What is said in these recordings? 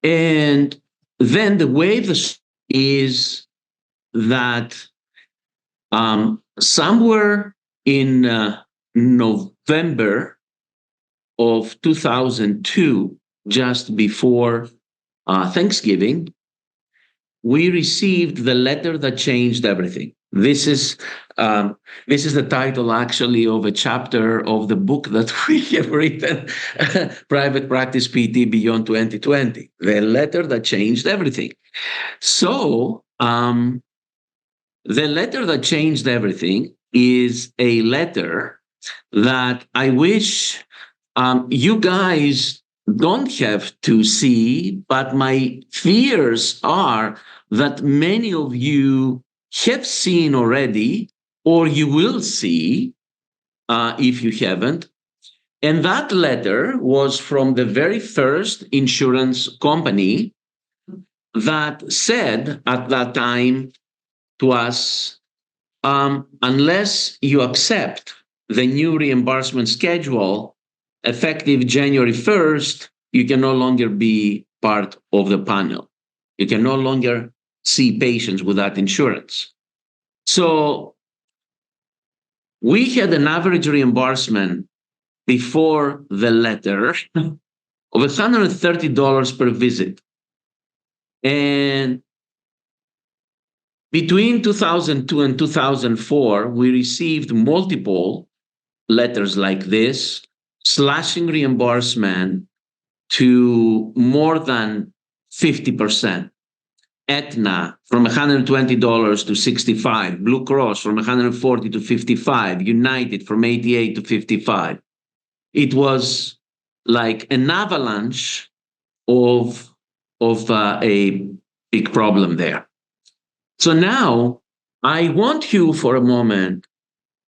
And then the way this is that somewhere in November of 2002, just before Thanksgiving, we received the letter that changed everything. This is the title, actually, of a chapter of the book that we have written, Private Practice PT Beyond 2020, the letter that changed everything. So the letter that changed everything is a letter that I wish you guys don't have to see, but my fears are that many of you have seen already, or you will see if you haven't. And that letter was from the very first insurance company that said at that time to us, unless you accept the new reimbursement schedule effective January 1st, you can no longer be part of the panel. You can no longer see patients without insurance. So we had an average reimbursement before the letter of $130 per visit. And between 2002 and 2004, we received multiple letters like this, slashing reimbursement to more than 50%. Aetna from $120 to $65, Blue Cross from $140 to $55, United from $88 to $55. It was like an avalanche of a big problem there. So now I want you for a moment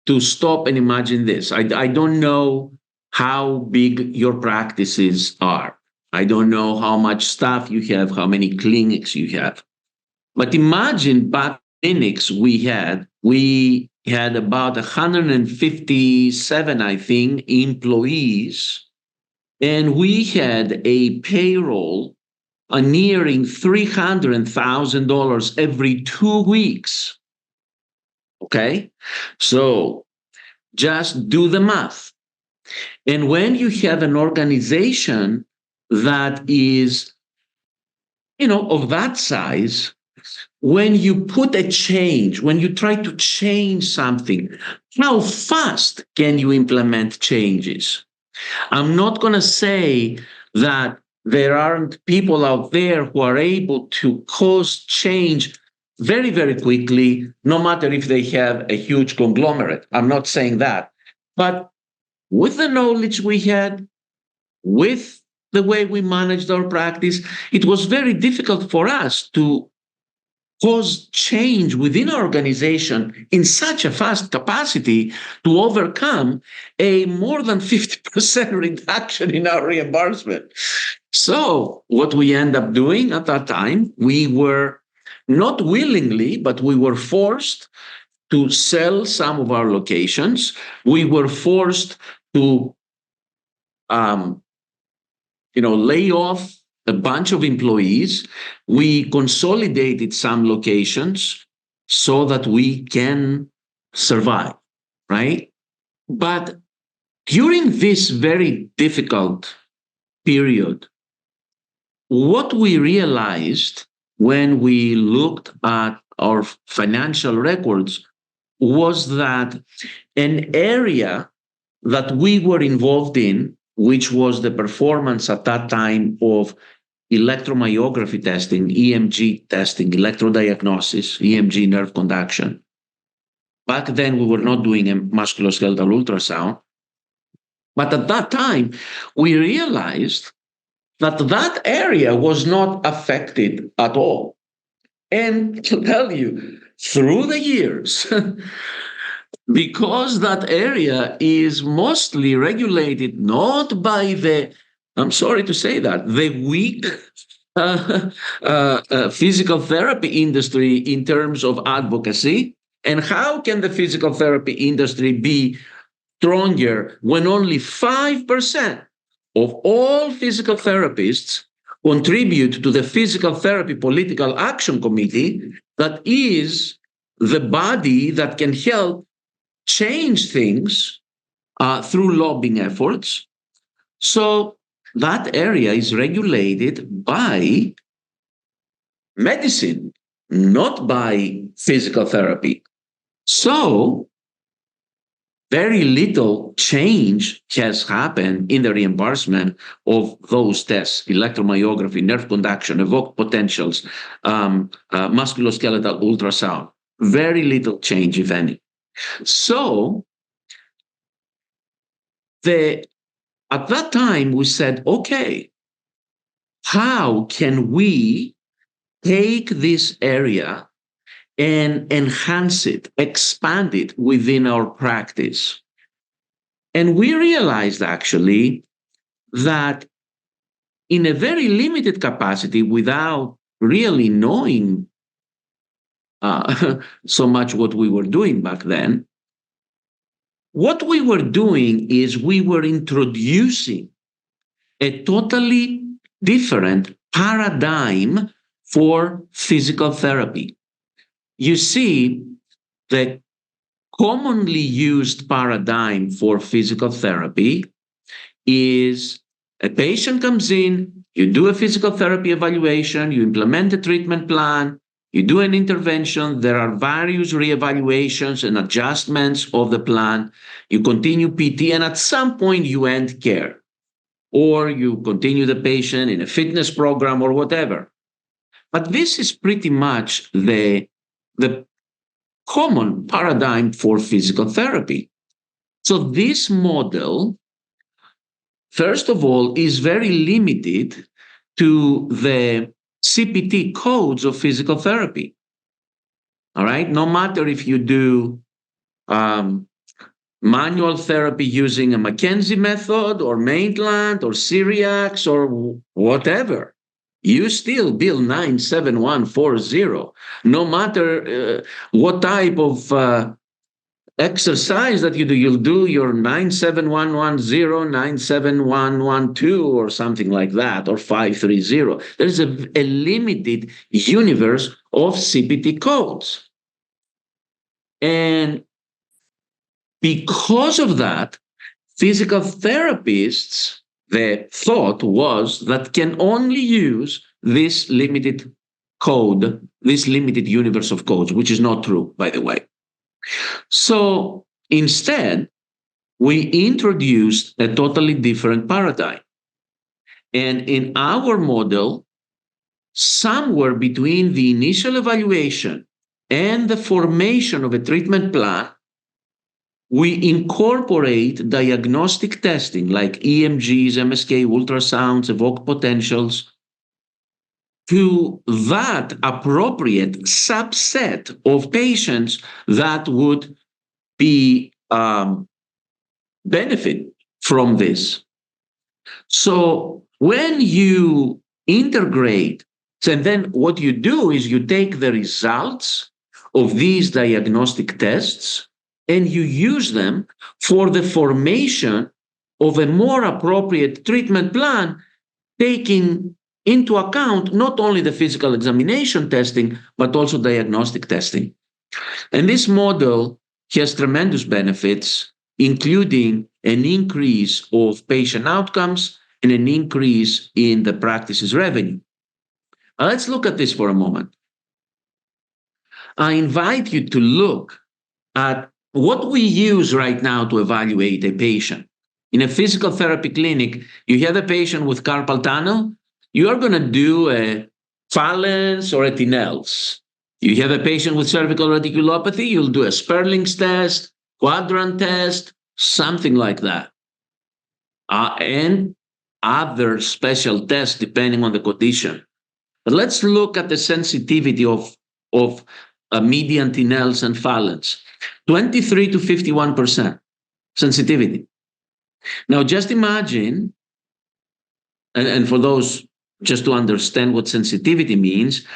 to stop and imagine this. I don't know how big your practices are. I don't know how much staff you have, how many clinics you have. But imagine back clinics we had about 157, I think, employees, and we had a payroll nearing $300,000 every 2 weeks. Okay? So just do the math. And when you have an organization that is, of that size, when you put a change, when you try to change something, how fast can you implement changes? I'm not going to say that there aren't people out there who are able to cause change very, very quickly, no matter if they have a huge conglomerate. I'm not saying that. But with the knowledge we had, with the way we managed our practice, it was very difficult for us to cause change within our organization in such a fast capacity to overcome a more than 50% reduction in our reimbursement. So what we end up doing at that time, we were not willingly, but we were forced to sell some of our locations. We were forced to lay off a bunch of employees. We consolidated some locations so that we can survive, right? But during this very difficult period, what we realized when we looked at our financial records was that an area that we were involved in, which was the performance at that time of electromyography testing, EMG testing, electrodiagnosis, EMG nerve conduction. Back then, we were not doing a musculoskeletal ultrasound. But at that time, we realized that that area was not affected at all. And to tell you, through the years, because that area is mostly regulated not by the, I'm sorry to say that, the weak physical therapy industry in terms of advocacy. And how can the physical therapy industry be stronger when only 5% of all physical therapists contribute to the Physical Therapy Political Action Committee, that is the body that can help change things through lobbying efforts. So that area is regulated by medicine, not by physical therapy. So very little change has happened in the reimbursement of those tests: electromyography, nerve conduction, evoked potentials, musculoskeletal ultrasound. Very little change, if any. So at that time, we said, okay, how can we take this area and enhance it, expand it within our practice? And we realized actually that in a very limited capacity, without really knowing so much what we were doing back then, what we were doing is we were introducing a totally different paradigm for physical therapy. You see, the commonly used paradigm for physical therapy is a patient comes in, you do a physical therapy evaluation, you implement a treatment plan, you do an intervention, there are various reevaluations and adjustments of the plan, you continue PT, and at some point you end care, or you continue the patient in a fitness program or whatever. But this is pretty much the common paradigm for physical therapy. So this model, first of all, is very limited to the CPT codes of physical therapy. All right. No matter if you do manual therapy using a McKenzie method or Maitland or Syriax or whatever, you still bill 97140. No matter what type of exercise that you do, you'll do your 97110, 97112, or something like that, or 530. There's a limited universe of CPT codes. And because of that, physical therapists, the thought was that can only use this limited code, this limited universe of codes, which is not true, by the way. So instead, we introduced a totally different paradigm. And in our model, somewhere between the initial evaluation and the formation of a treatment plan, we incorporate diagnostic testing like EMGs, MSK, ultrasounds, evoked potentials to that appropriate subset of patients that would be benefit from this. So when you integrate, and then what you do is you take the results of these diagnostic tests and you use them for the formation of a more appropriate treatment plan, taking into account not only the physical examination testing, but also diagnostic testing. And this model has tremendous benefits, including an increase of patient outcomes and an increase in the practice's revenue. Now, let's look at this for a moment. I invite you to look at what we use right now to evaluate a patient. In a physical therapy clinic, you have a patient with carpal tunnel, you are going to do a Fallon's or a Tinel's. You have a patient with cervical radiculopathy, you'll do a Sperling's test, quadrant test, something like that. And other special tests depending on the condition. But let's look at the sensitivity of median Tinel's and Fallon's. 23 to 51% sensitivity. Now, just imagine, and for those just to understand what sensitivity means,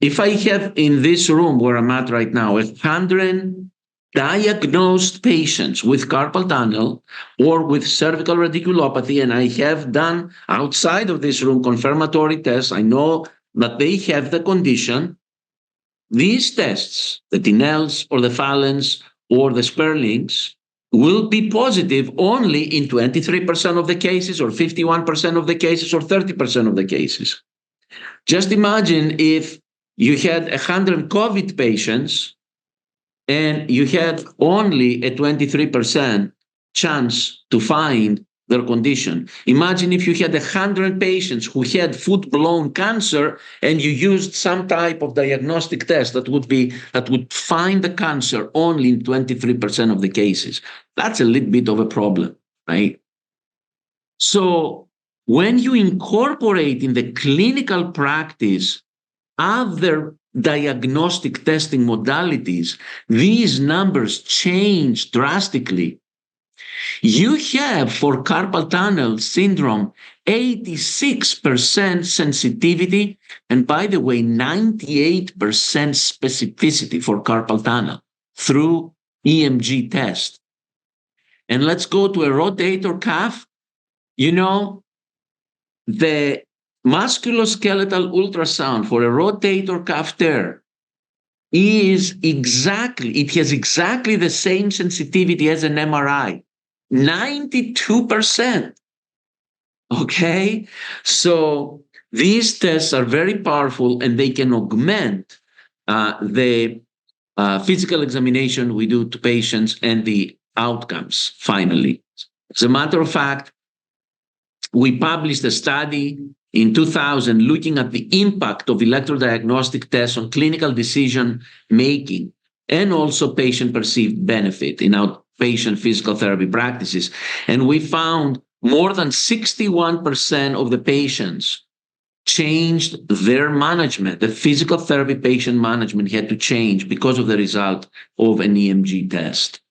if I have in this room where I'm at right now 100 diagnosed patients with carpal tunnel or with cervical radiculopathy, and I have done outside of this room confirmatory tests. I know that they have the condition. These tests, the Tinels or the Fallens or the Sperlings, will be positive only in 23% of the cases, or 51% of the cases, or 30% of the cases. Just imagine if you had 100 COVID patients and you had only a 23% chance to find their condition. Imagine if you had 100 patients who had full-blown cancer and you used some type of diagnostic test that would find the cancer only in 23% of the cases. That's a little bit of a problem, right? So when you incorporate in the clinical practice other diagnostic testing modalities, these numbers change drastically. You have for carpal tunnel syndrome 86% sensitivity, and by the way, 98% specificity for carpal tunnel through EMG test. And let's go to a rotator cuff. You know, the musculoskeletal ultrasound for a rotator cuff tear has exactly the same sensitivity as an MRI, 92%. Okay, so these tests are very powerful and they can augment the physical examination we do to patients and the outcomes, finally. As a matter of fact, we published a study in 2000 looking at the impact of electrodiagnostic tests on clinical decision making and also patient perceived benefit in outpatient physical therapy practices. And we found more than 61% of the patients changed their management. The physical therapy patient management had to change because of the result of an EMG test.